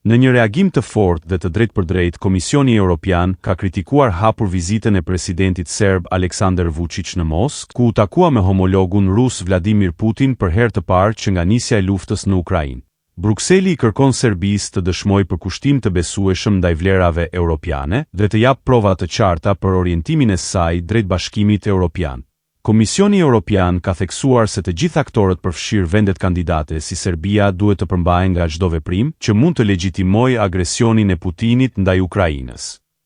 Në një reagim të fortë dhe të drejtpërdrejtë, Komisioni Evropian ka kritikuar hapur vizitën e presidentit serb Aleksandar Vučić në Moskë, ku u takua me homologun rus Vladimir Putin për herë të parë që nga nisja e luftës në Ukrainë. Brukseli i kërkon Serbisë të dëshmojë përkushtim të besueshëm ndaj vlerave europiane dhe të japë prova të qarta për orientimin e saj drejt Bashkimit Evropian. Komisioni Evropian ka theksuar se të gjithë aktorët përfshirë vendet kandidate si Serbia duhet të përmbahen nga çdo veprim që mund të legjitimojë agresionin e Putinit ndaj Ukrainës.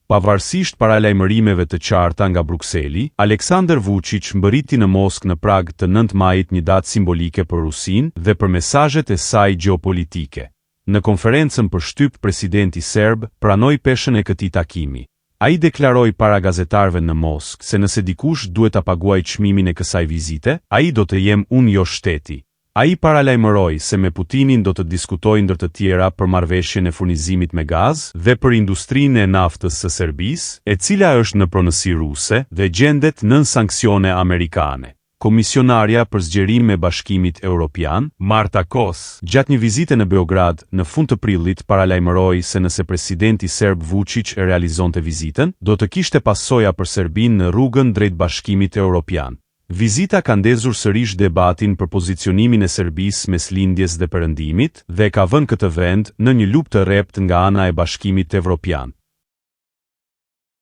Pavarësisht paralajmërimeve të qarta nga Brukseli, Aleksandar Vučić mbërriti në Moskë në prag të 9 majit një datë simbolike për Rusinë dhe për mesazhet e saj gjeopolitike. Në konferencën për shtyp, presidenti serb pranoi peshën e këtij takimi. Ai deklaroi para gazetarëve në Moskë se nëse dikush duhet ta paguajë çmimin e kësaj vizite, ai do të jem unë, jo shteti. Ai paralajmëroi se me Putinin do të diskutojë ndër të tjera për marrëveshjen e furnizimit me gaz dhe për industrinë e naftës së Serbisë, e cila është në pronësi ruse dhe gjendet nën sanksione amerikane. Komisionarja për zgjerim e Bashkimit Evropian, Marta Kos, gjatë një vizite në Beograd në fund të prillit paralajmëroi se nëse presidenti serb Vučić e realizonte vizitën, do të kishte pasoja për Serbinë në rrugën drejt Bashkimit Evropian. Vizita ka ndezur sërish debatin për pozicionimin e Serbisë mes lindjes dhe perëndimit dhe ka vënë këtë vend në një luptë të rrept nga ana e Bashkimit Evropian.